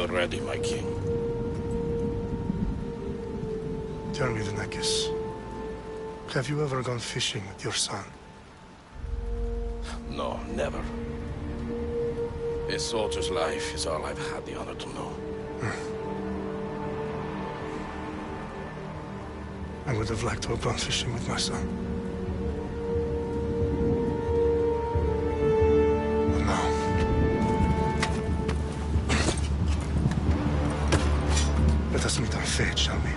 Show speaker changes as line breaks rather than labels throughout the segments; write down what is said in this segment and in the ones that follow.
ready, my king.
Tell me, Lenekis, have you ever gone fishing with your son?
No, never. A soldier's life is all I've had the honor to know.
I would have liked to have gone fishing with my son. But no. Let us meet our fate, shall we?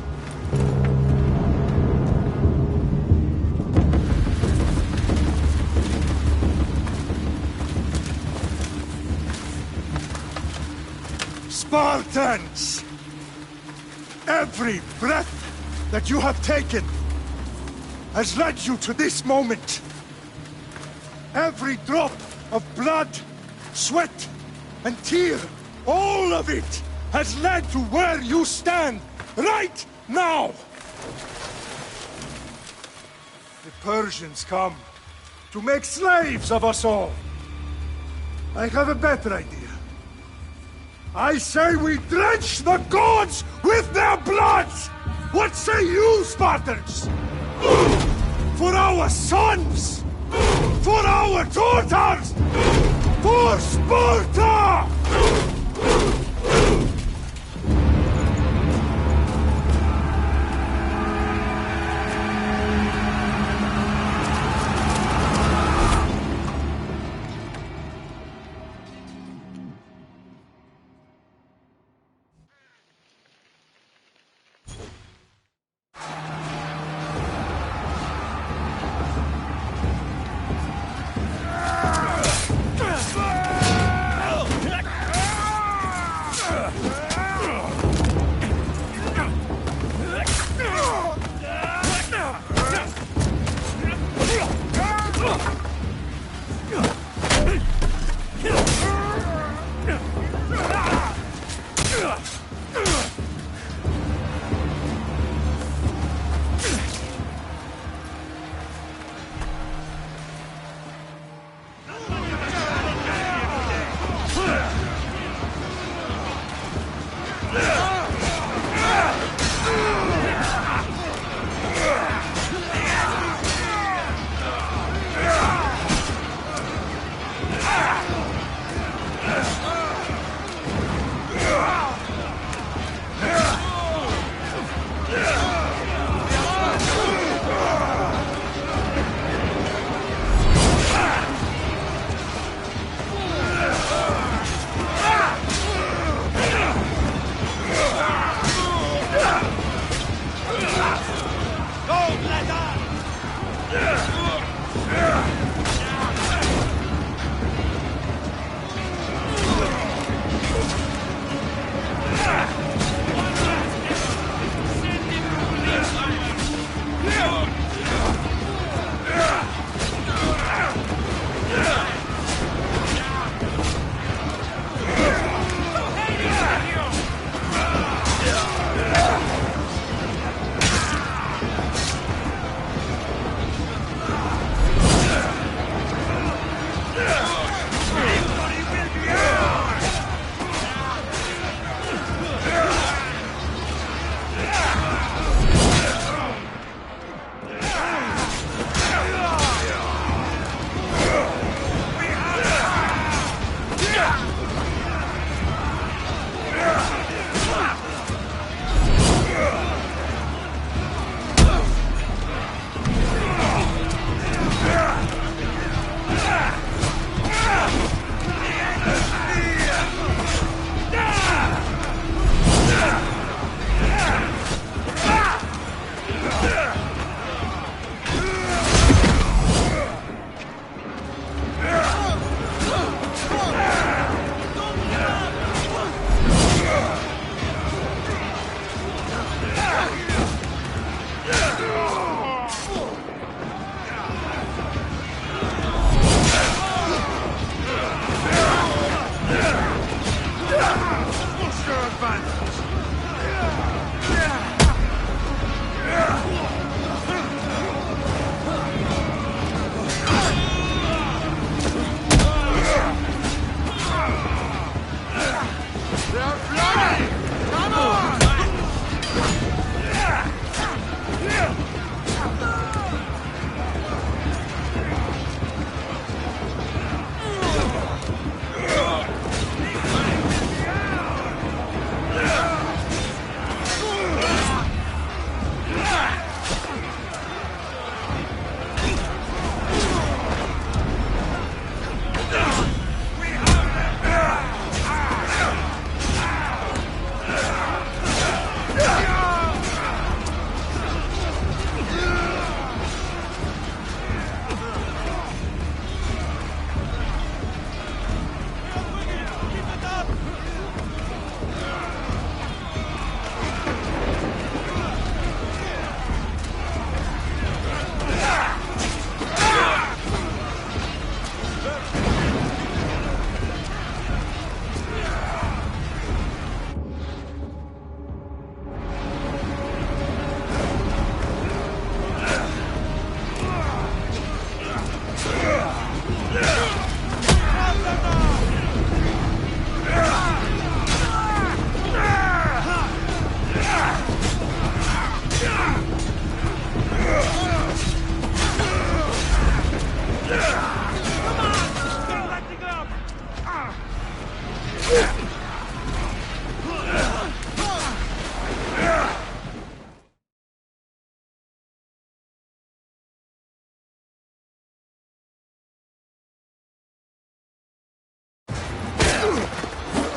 Spartans! Every breath that you have taken has led you to this moment. Every drop of blood, sweat, and tear, all of it has led to where you stand right now. The Persians come to make slaves of us all. I have a better idea. I say we drench the gods with their blood! What say you, Spartans? For our sons! For our daughters! For Sparta!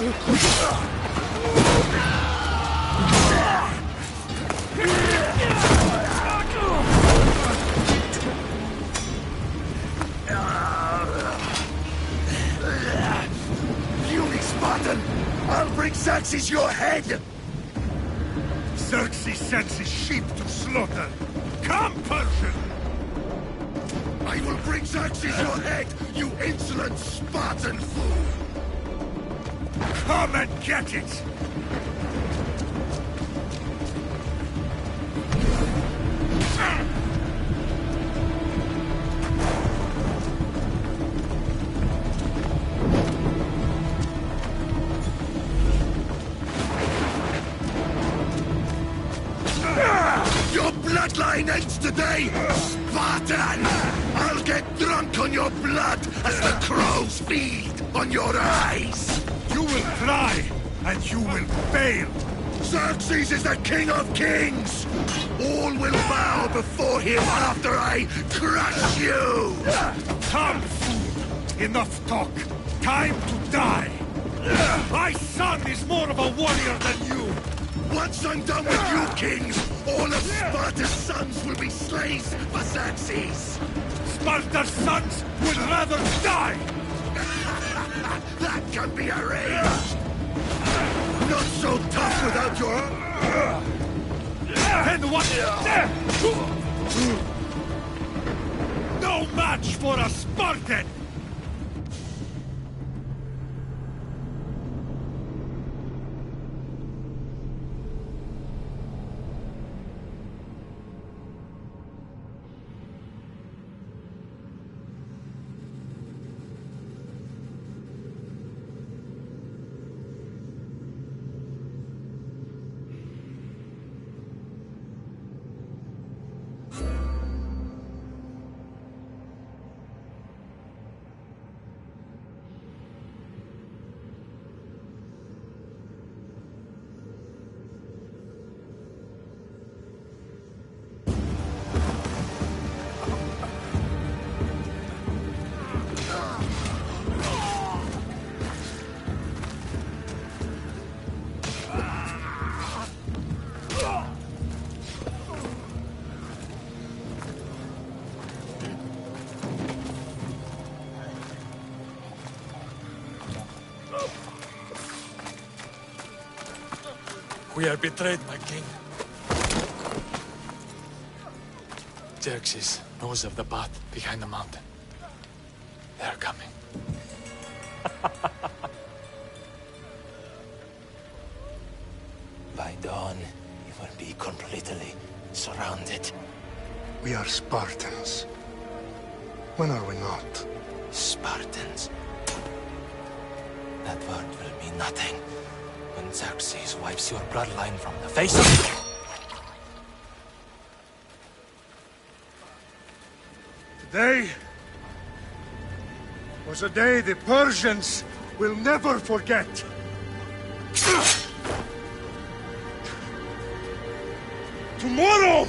Beauty, Spartan! I'll bring Xerxes your head!
Xerxes sends his sheep to slaughter. Come, Persian!
I will bring Xerxes your head, you insolent Spartan fool!
Come and get it!
Your bloodline ends today, Spartan! I'll get drunk on your blood as the crows feed on your eyes!
You will cry, and you will fail!
Xerxes is the king of kings! All will bow before him after I crush you!
Come, fool! Enough talk! Time to die! My son is more of a warrior than you!
Once I'm done with you, kings, all of Sparta's sons will be slaves for Xerxes!
Sparta's sons would rather die!
That can be arranged! Not so tough without your...
And what? No match for a Spartan!
We are betrayed, my king. Xerxes knows of the path behind the mountain. They are coming.
By dawn, we will be completely surrounded.
We are Spartans. When are we not?
Spartans. That word will mean nothing when Xerxes wipes your bloodline from the face of...
Today was a day the Persians will never forget. Tomorrow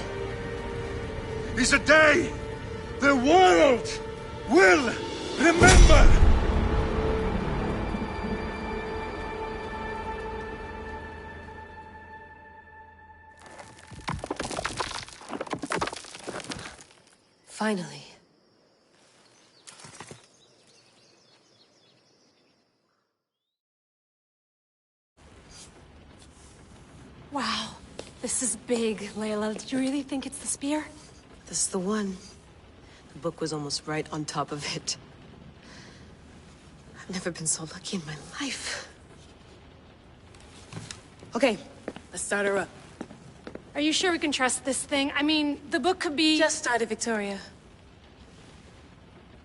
is a day the world will remember.
Finally.
Wow, this is big, Layla. Did you really think it's the spear?
This is the one. The book was almost right on top of it. I've never been so lucky in my life. Okay, let's start her up.
Are you sure we can trust this thing? I mean, the book could be...
Just started, Victoria.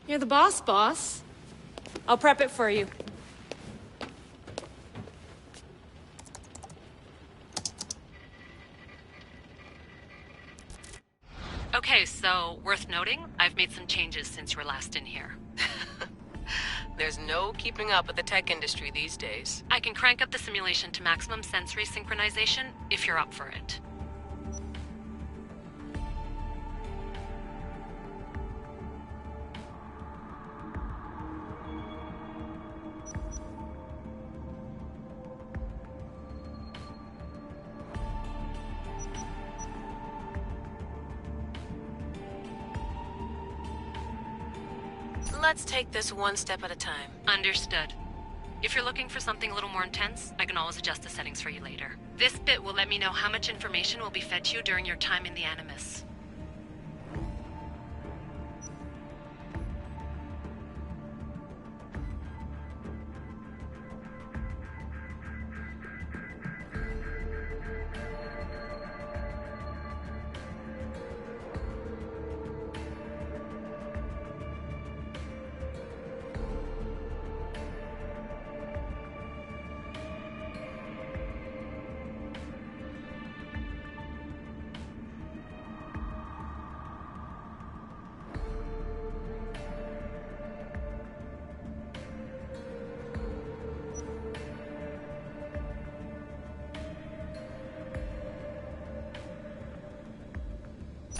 You're the boss. I'll prep it for you.
Okay, so worth noting, I've made some changes since you were last in here.
There's no keeping up with the tech industry these days.
I can crank up the simulation to maximum sensory synchronization if you're up for it.
Let's take this one step at a time.
Understood. If you're looking for something a little more intense, I can always adjust the settings for you later. This bit will let me know how much information will be fed to you during your time in the Animus.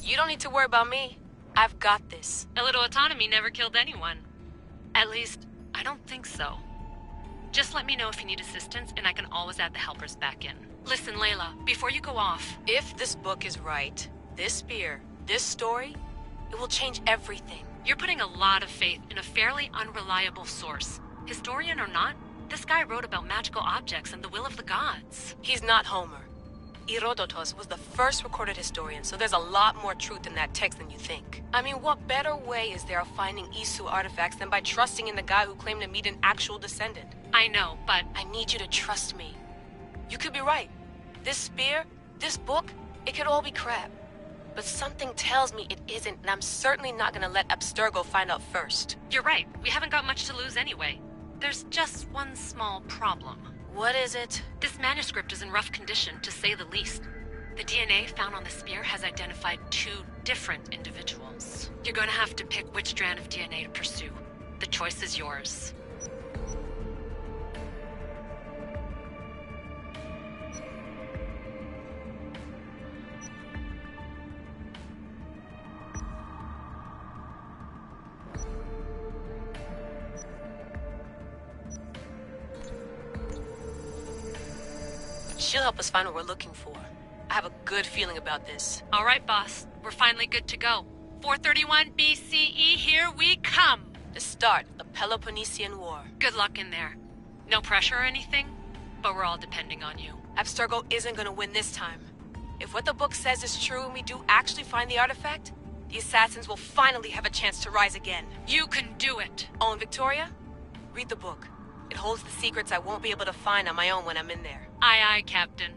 You don't need to worry about me. I've got this.
A little autonomy never killed anyone. At least, I don't think so. Just let me know if you need assistance, and I can always add the helpers back in. Listen, Layla, before you go off...
If this book is right, this spear, this story, it will change everything.
You're putting a lot of faith in a fairly unreliable source. Historian or not, this guy wrote about magical objects and the will of the gods.
He's not Homer. Herodotus was the first recorded historian, so there's a lot more truth in that text than you think. I mean, what better way is there of finding Isu artifacts than by trusting in the guy who claimed to meet an actual descendant?
I know, but...
I need you to trust me. You could be right. This spear, this book, it could all be crap. But something tells me it isn't, and I'm certainly not gonna let Abstergo find out first.
You're right. We haven't got much to lose anyway. There's just one small problem.
What is it?
This manuscript is in rough condition, to say the least. The DNA found on the spear has identified 2 different individuals. You're going to have to pick which strand of DNA to pursue. The choice is yours.
She'll help us find what we're looking for. I have a good feeling about this.
All right, boss. We're finally good to go. 431 BCE, here we come!
The start of the Peloponnesian War.
Good luck in there. No pressure or anything, but we're all depending on you.
Abstergo isn't gonna win this time. If what the book says is true and we do actually find the artifact, the assassins will finally have a chance to rise again.
You can do it!
Oh, and Victoria? Read the book. It holds the secrets I won't be able to find on my own when I'm in there.
Aye, aye, Captain.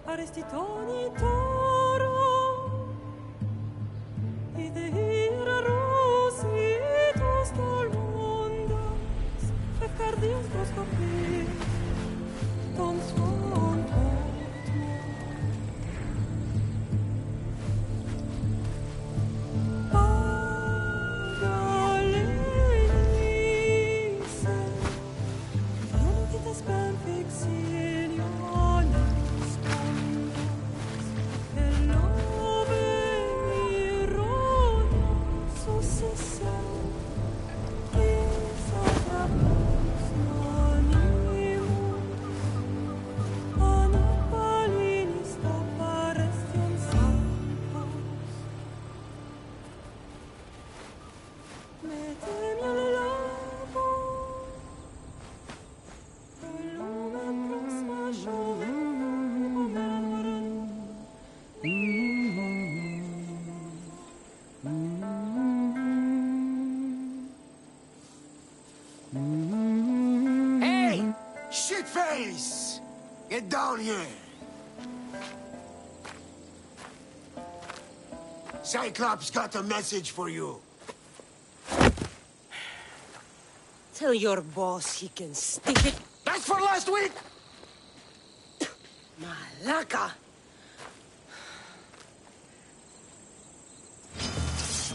Arestitoni toro ide ira rositos tolmondas fefcardius proscopi tom swan
Hey! Shitface! Get down here! Cyclops got a message for you.
Tell your boss he can stick it.
That's for last week!
Malaka!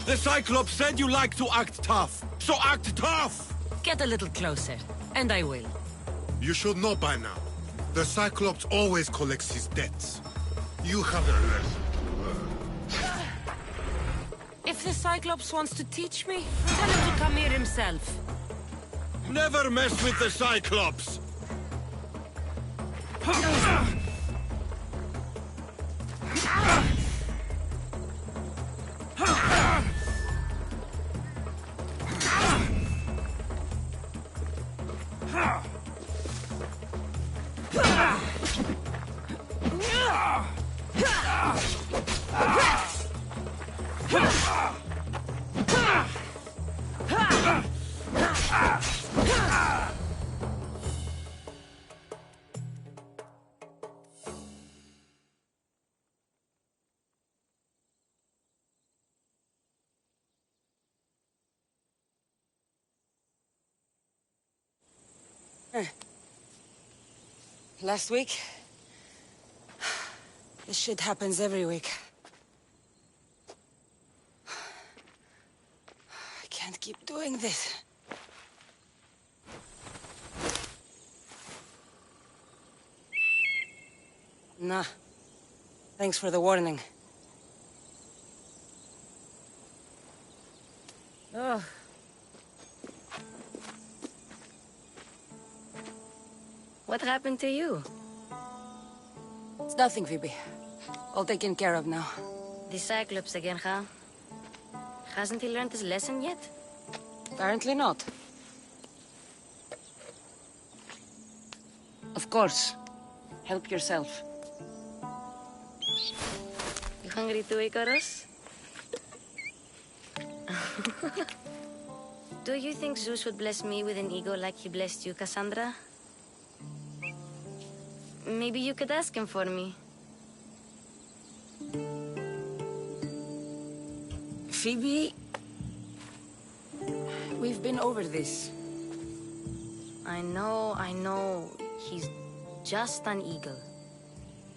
The Cyclops said you like to act tough, so act tough!
Get a little closer, and I will.
You should know by now. The Cyclops always collects his debts. You have a lesson to learn.
If the Cyclops wants to teach me, tell him to come here himself.
Never mess with the Cyclops!
Last week? This shit happens every week. I can't keep doing this. Nah. Thanks for the warning. Oh.
What happened to you?
It's nothing, Phoebe. All taken care of now.
The Cyclops again, huh? Hasn't he learned his lesson yet?
Apparently not. Of course. Help yourself.
You hungry too, Icarus? Do you think Zeus would bless me with an ego like he blessed you, Cassandra? Maybe you could ask him for me.
Phoebe... We've been over this.
I know. He's just an eagle.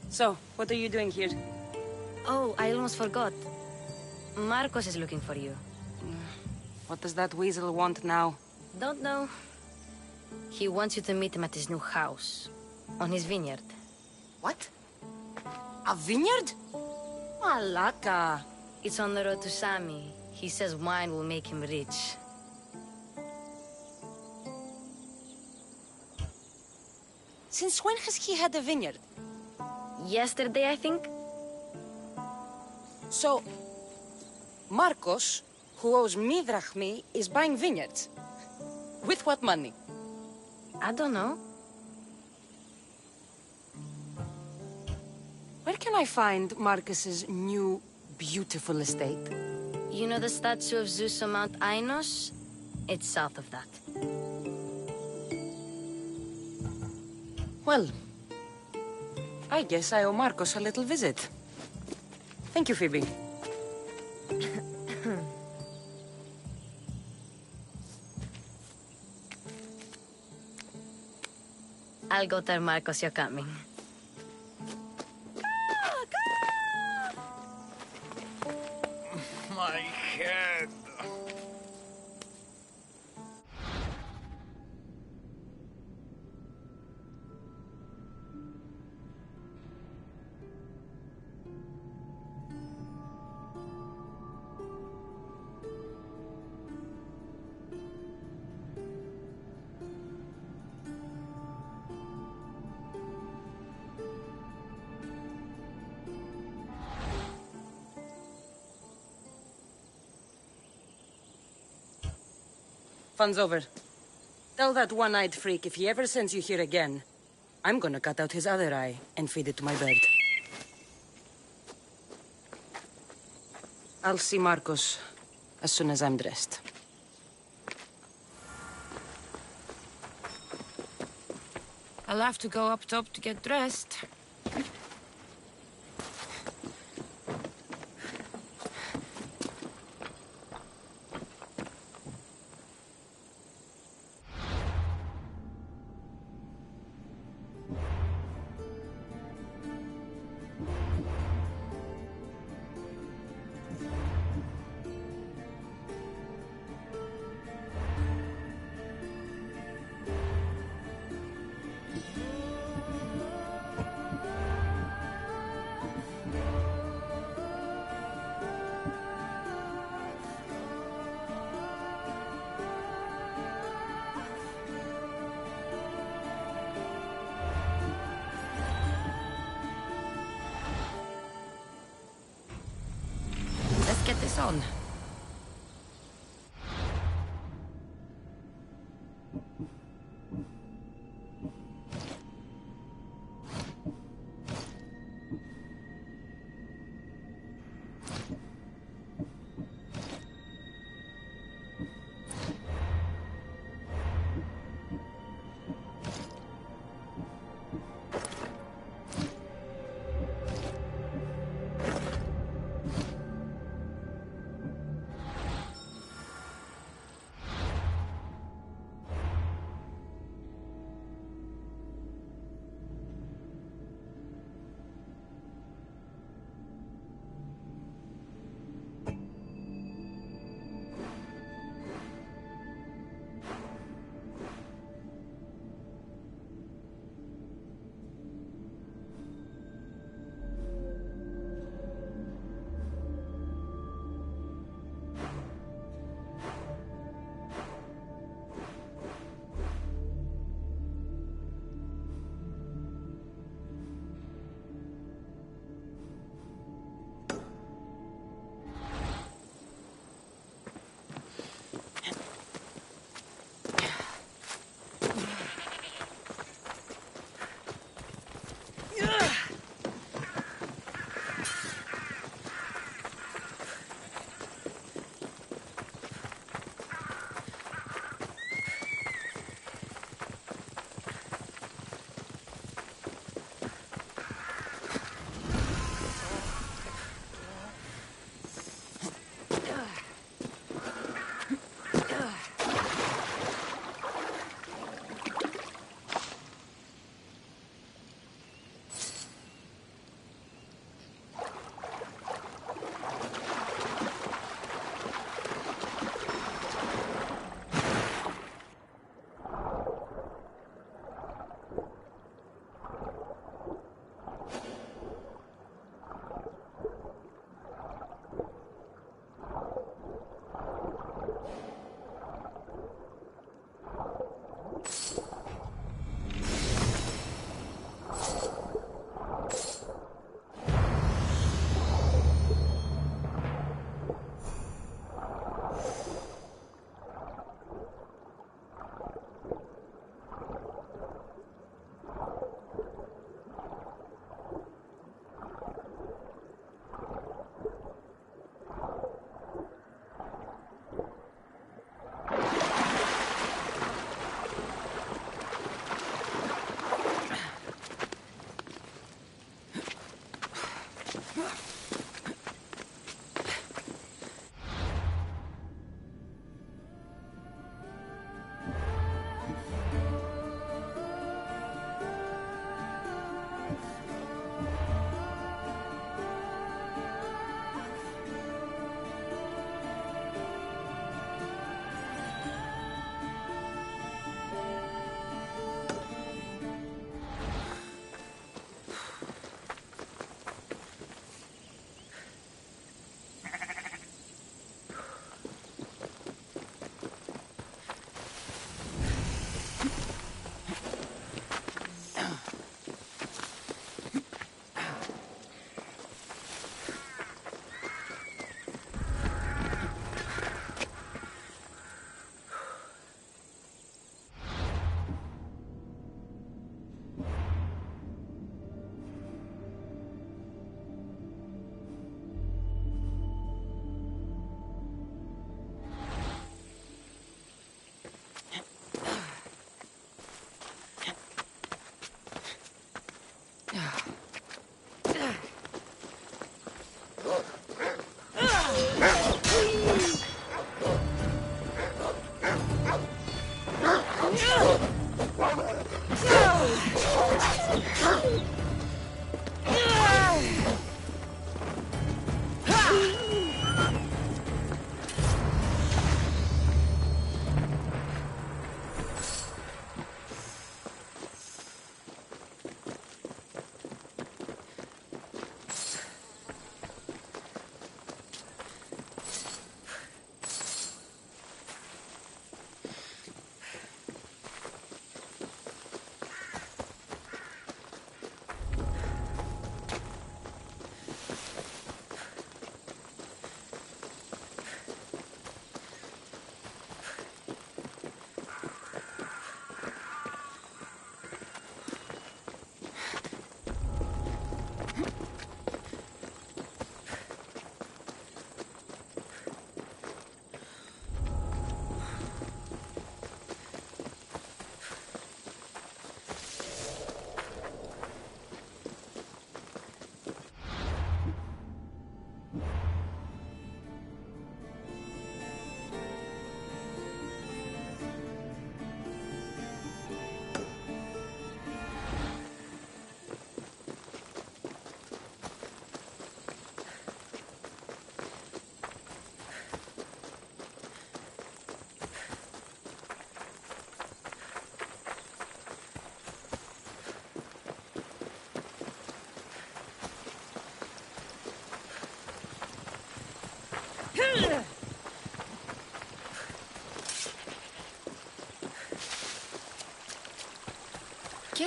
So, what are you doing here?
Oh, I almost forgot. Marcos is looking for you.
What does that weasel want now?
Don't know. He wants you to meet him at his new house. On his vineyard.
What? A vineyard? Malaka.
It's on the road to Sami. He says wine will make him rich.
Since when has he had a vineyard?
Yesterday, I think.
So, Marcos, who owes me drachmi, is buying vineyards. With what money?
I don't know.
Where can I find Marcus's new, beautiful estate?
You know the statue of Zeus on Mount Ainos? It's south of that.
Well, I guess I owe Marcos a little visit. Thank you, Phoebe.
I'll go tell Marcos you're coming.
My head.
Fun's over. Tell that one-eyed freak if he ever sends you here again, I'm gonna cut out his other eye and feed it to my bird. I'll see Marcos as soon as I'm dressed. I'll have to go up top to get dressed. press on.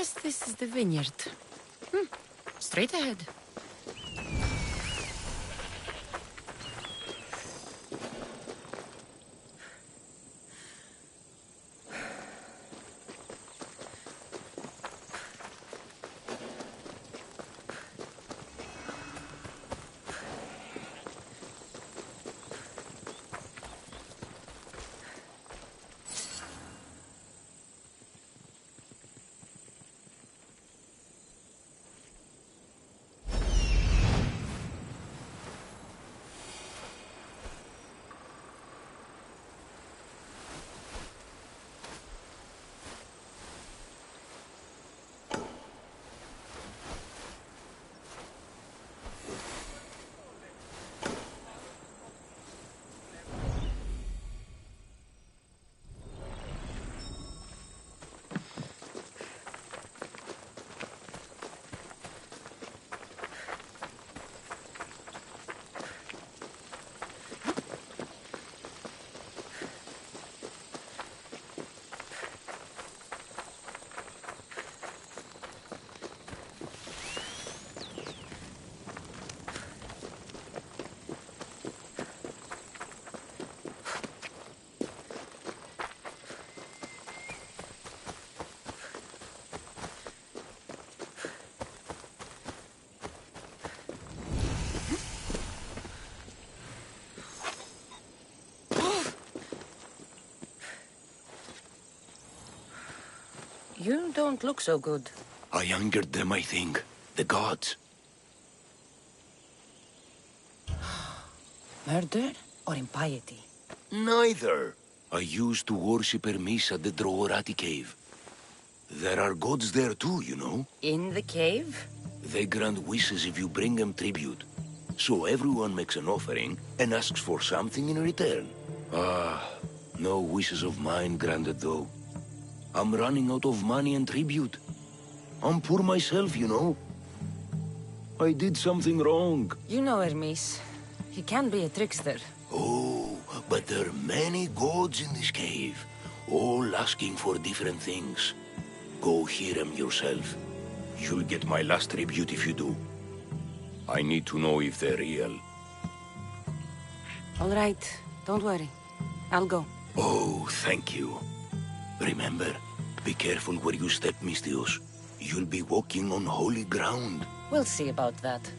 guess this is the vineyard. Straight ahead. You don't look so good.
I angered them, I think. The gods.
Murder or impiety?
Neither. I used to worship Hermes at the Droorati cave. There are gods there too, you know.
In the cave?
They grant wishes if you bring them tribute. So everyone makes an offering and asks for something in return. No wishes of mine granted though. I'm running out of money and tribute. I'm poor myself, you know. I did something wrong.
You know Hermes. He can be a trickster.
Oh, but there are many gods in this cave, all asking for different things. Go hear them yourself. You'll get my last tribute if you do. I need to know if they're real.
All right, don't worry. I'll go.
Oh, thank you. Remember, be careful where you step, Misthios. You'll be walking on holy ground.
We'll see about that.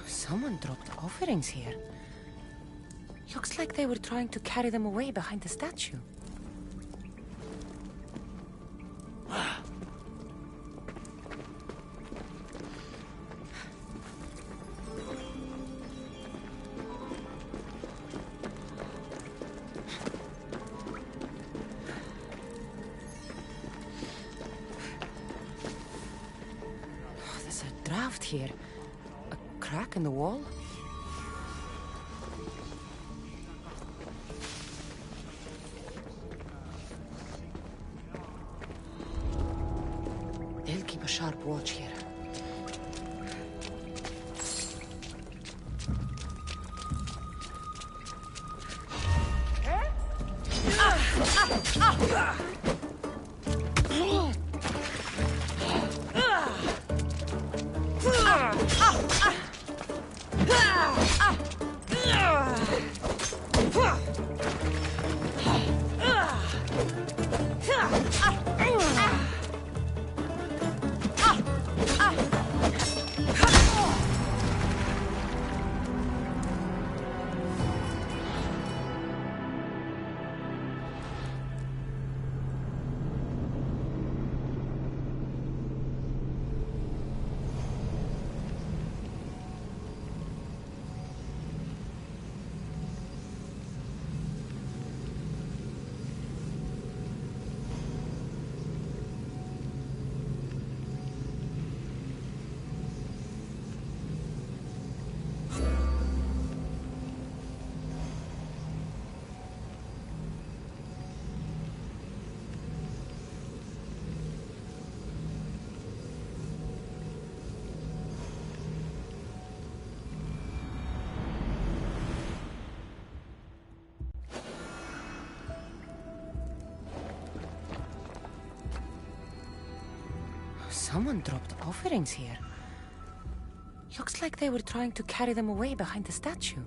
Someone dropped offerings here. Looks like they were trying to carry them away behind the statue. There's a draft here. Crack in the wall? They'll keep a sharp watch here. Someone dropped offerings here. Looks like they were trying to carry them away behind the statue.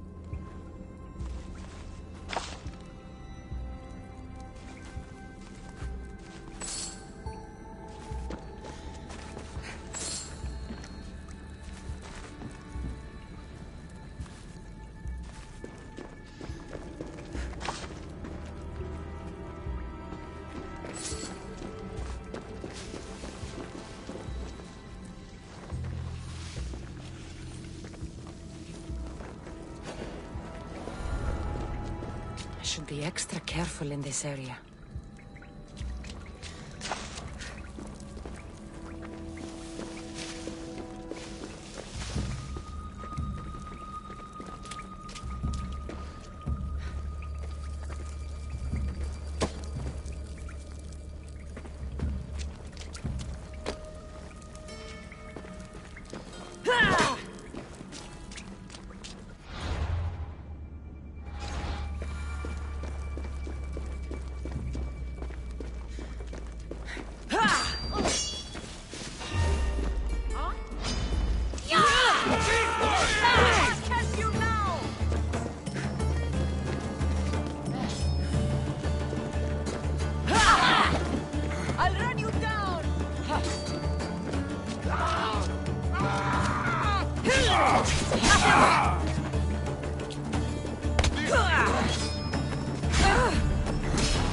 Should be extra careful in this area.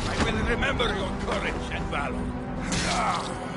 I will remember your courage and valor.